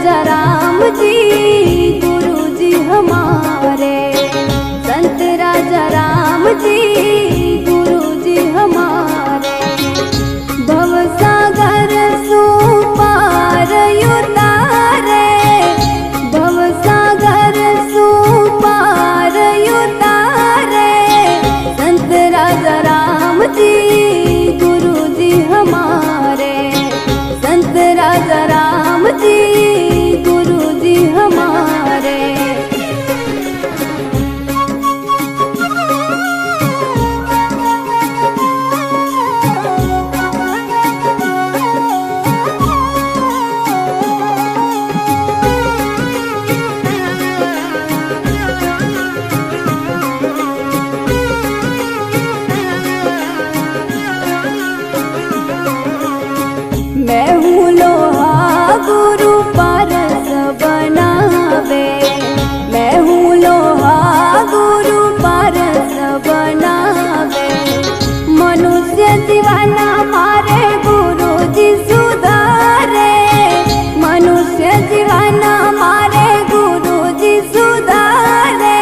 राजा राम जी गुरु जी हमारे, संत राजा राम जी गुरु जी हमारे। भवसागर सो पार उतारे, भवसागर सो पार उतारे, संत राजा राम जी गुरु जी हमारे, संत राजा राम जी गुरु जी हमारे। मैं हूँ लोहा गुरु पारस बनावे, मैं हूँ लोहा गुरु पारस बनावे। मनुष्य जीवाना मारे गुरु जी सुधारे, मनुष्य जीवाना मारे गुरु जी सुधारे,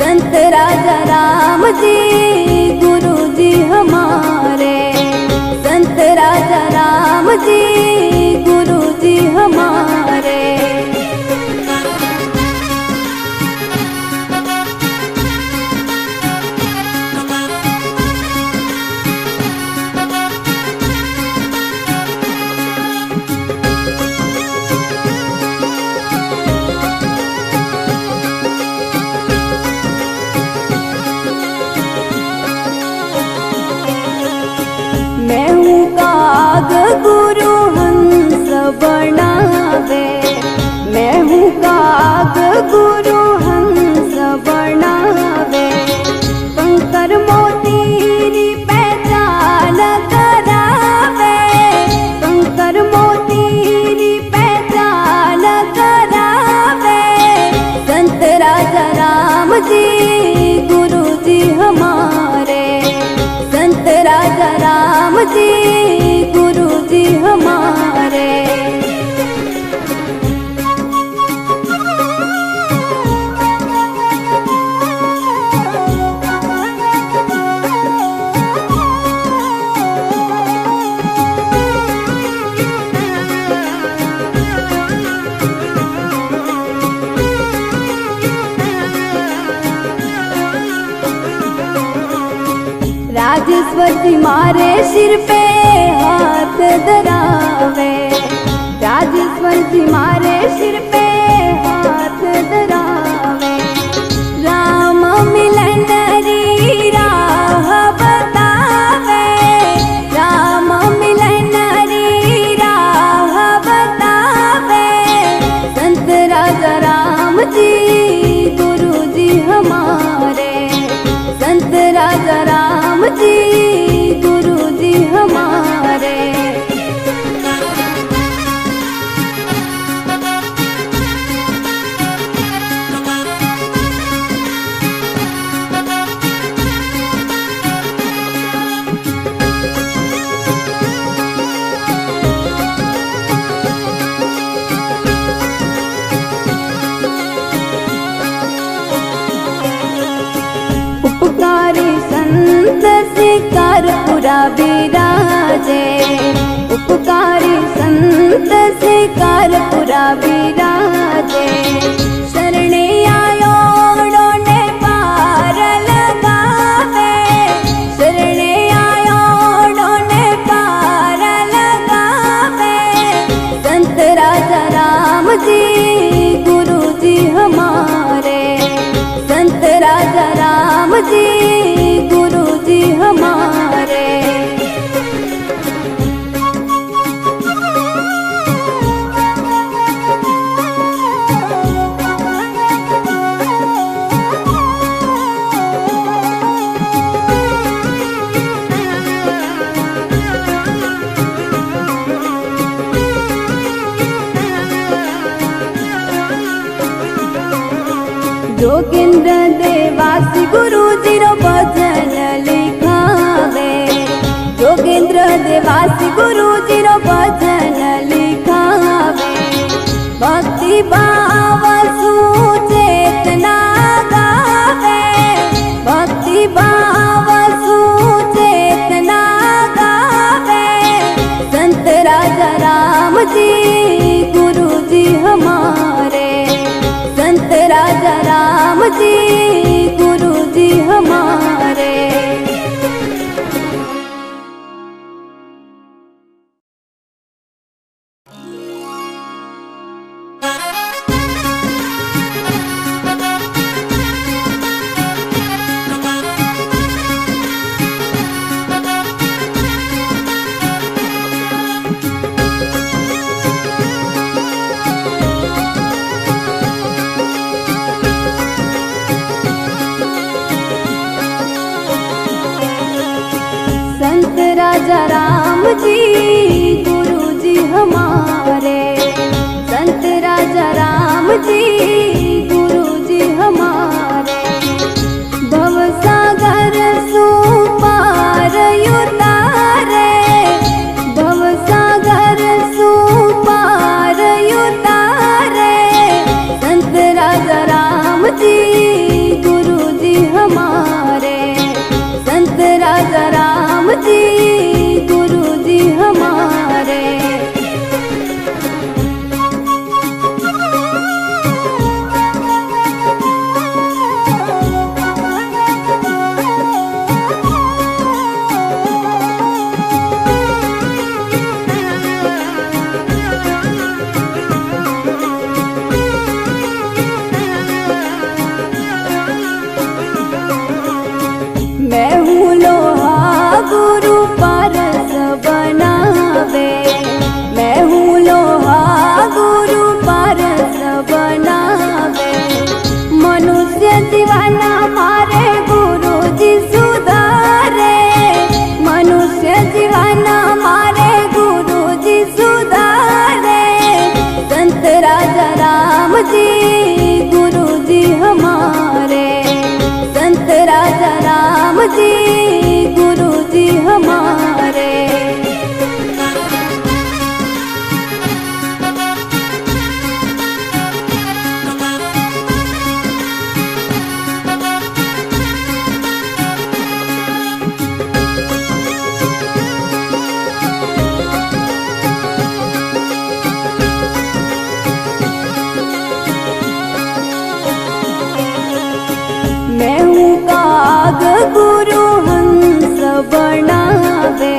संत राजा राम जी गुरु जी हमारे, संत राजा राम जी गुरु जी हमारे। मैं हूँ काग गुरु हंस बनावे, मैं हूँ काग गुरु हंस बनावे। कंकर मोती पहचान करावे, कंकर मोती पहचान करावे, संत राजा राम जी गुरु जी हमारे, संत राजा राम जी गुरु जी हमारे। राजेश्वर जी मारे सिर पे हाथ धरावे, राजेश्वर जी मारे सिर पे हाथ धरावे। राम मिलन री राह बतावे, राम मिलन री राह बतावे, संत राजा राम जी गुरु जी हमारे, संत राजा राम जी गुरु जी हमारे। उपकारी संत शिकारपुरा विराजे, उपकारी संत शिकारपुरा विराजे। शरणे आयो ने पार लगावे, शरणे आयो ने पार लगावे, संत राजा राम जी गुरु जी हमारे, संत राजा राम जी गुरु जी हमारे। जोगेंद्र देवासी गुरु जी रो भजन लिखावे, जोगेंद्र देवासी गुरु जी रो भजन लिखावे। भक्ति भाव सुचेतना गावे, भक्ति भाव सुचेतना गावे। संत राजा राम जी गुरु जी हमारे, संत राजा राम जी गुरु जी हमारे। संत राजा राम जी गुरु जी हमारे, संत राजा राम जी गुरु जी हमारे। भवसागर सु पार उतारे, भवसागर सु पार उतारे। संत राजा राम जी गुरु जी हमारे, संत राजा राम जी गुरु जी हमारे। मैं हूँ लोहा गुरु पारस बनावे, मैं हूँ लोहा गुरु पारस बनावे। मनुष्य जीवाना मारे गुरु जी सुधारे, मनुष्य जीवाना मारे गुरु जी सुधारे। संत राजा राम जी गुरु जी हमारे, संत राजा राम जी गुरु जी हमारे। मैं हूँ काग गुरु हंस बनावे,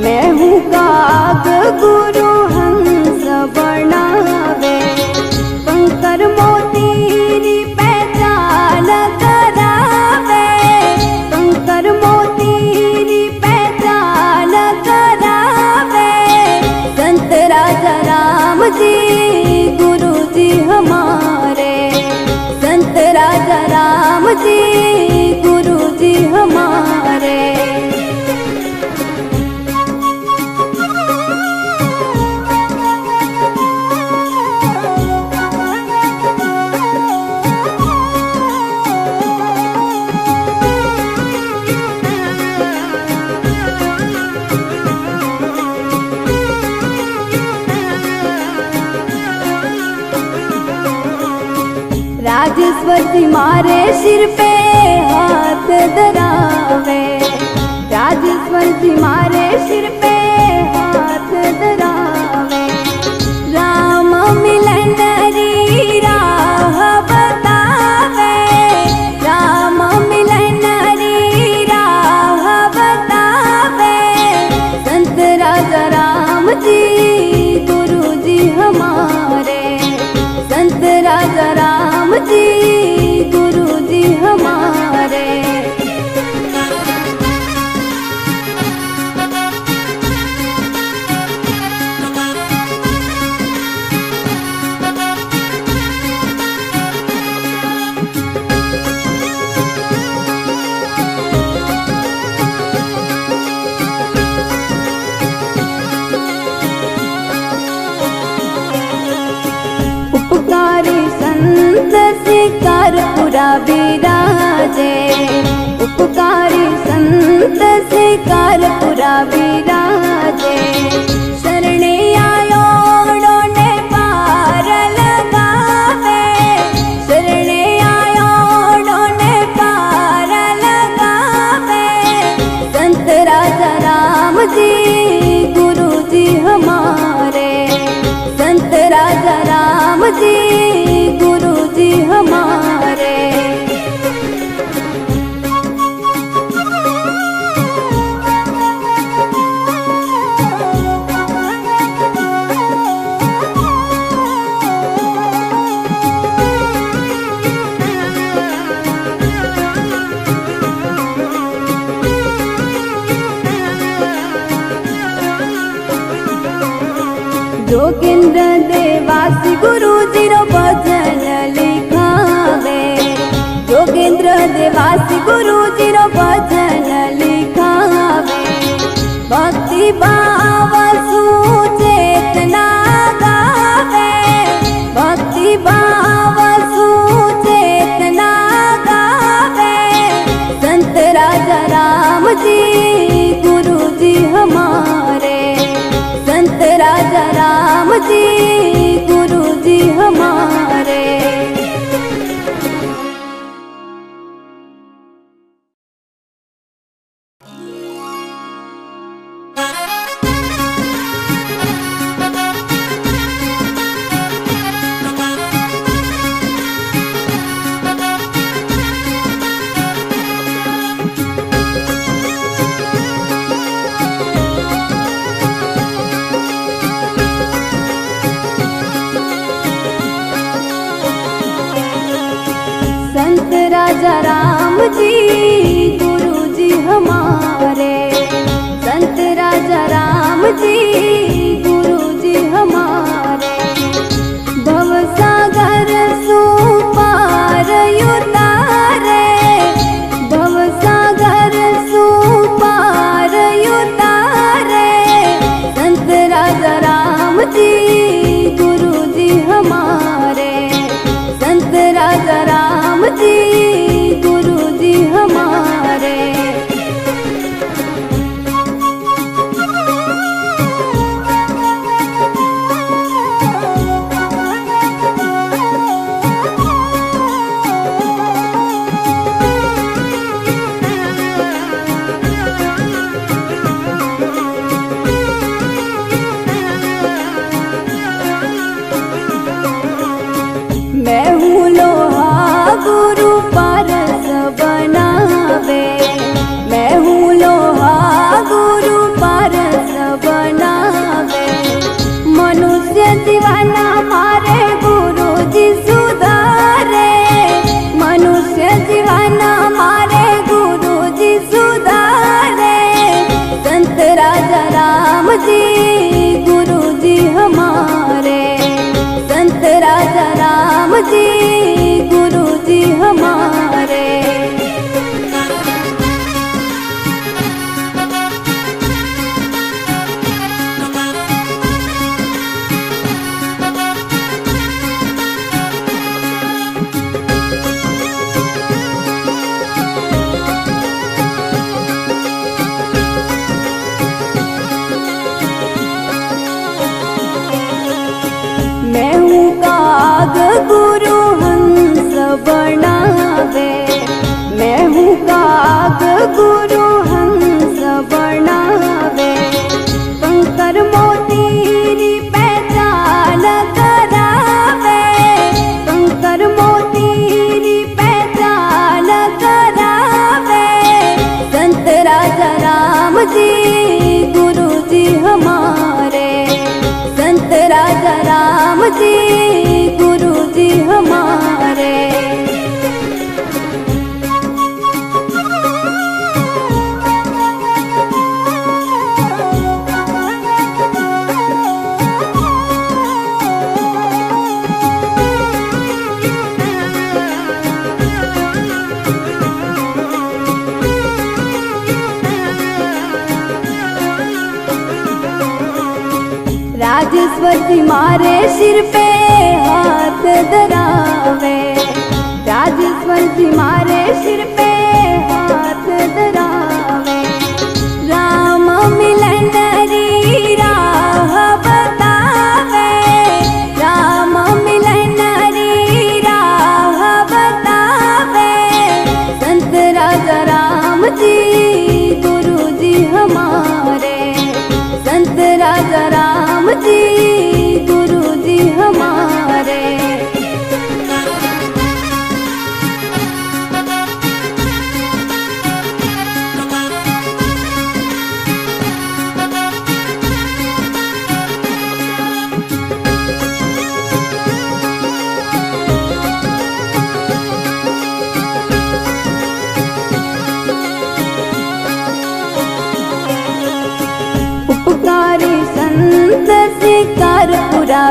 मैं हूँ काग गुरु हंस बनावे। कंकर मोती पहचान करावे, कंकर मोती पहचान करावे। संत राजा राम जी गुरु जी हमारे, संत राजा राम जी गुरु जी हमारे। राजेश्वर जी मारे सिर पे हाथ धरावे, राजेश्वर जी मारे सिर पे हाथ धरावे। राम मिलन री राह बतावे, राम मिलन री राह बतावे। संत राजा राम जी गुरु जी हमारे, संत राजा राम जी गुरु जी हमारे। उपकारी संत शिकारपुरा विराजे, उपकारी संत शिकारपुरा विराजे। शरणे आयो डोने पार जोगेंद्र देवासी गुरु जी रो भजन लिखावे। जोगेंद्र देवासी गुरु जी रो भजन लिखावे। भक्ति भाव सुचेतना गावे। भक्ति भाव सुचेतना गावे। संत राजा राम जी गुरु जी हमारे। संत राजा राम जी गुरु जी हमारे। संत राजा राम जी गुरु जी हमारे। संत राजा राम जी गुरु जी हमारे। भव सागर सु पार उतारे। भव सागर सु पार उतारे। संत राजा राम जी गुरु जी हमारे। संत राजा राम जी गुरु जी हमारे। मैं हूँ लोहा गुरु पारस बनावे। मैं हूँ लोहा गुरु पारस बनावे। मनुष्य दीवाना मारे गुरु जी सुधारे। मनुष्य दीवाना मारे गुरु जी सुधारे। संत राजा राम जी गुरु जी हमारे। संत राजा राम जी गुरु जी हमारे। मैं हूँ काग गुरु हंस बनावे। मैं हूँ काग गुरु हंस बनावे। कंकर मोती पहचान करावे। कंकर मोती पहचान करावे। संत राजा राम जी गुरु जी हमारे। संत राजा राम जी गुरु जी हमारे। राजेश्वर जी मारे सिर पे हाथ धरावे। राजेश्वर जी मारे सिर पे हाथ धरावे। राम मिलन री राह बतावे। राम मिलन री राह बतावे। संत राजा राम जी गुरु जी हमारे। संत राजा राम जी गुरु जी हमारे।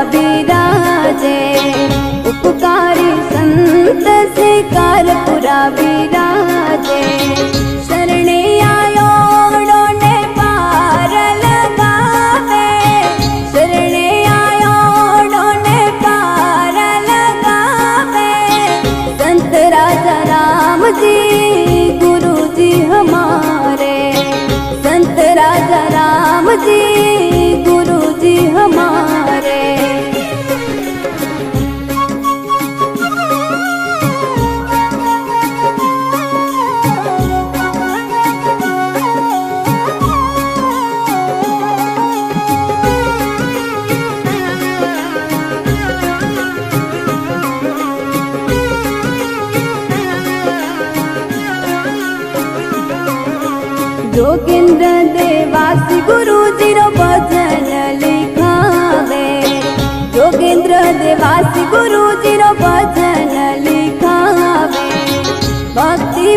विराजे, उपकारी संत से कारपुरा विराजे। शरणे आयो डोने पार लगावे, शरणे आयो डोने पार लगावे। संत राजा राम जी गुरु जी हमारे, संत राजा राम जी गुरु जी हमारे। जोगेंद्र देवासी गुरु जी रो भजन लिखावे, जोगेंद्र देवासी गुरु जी रो भजन लिखावे। भक्ति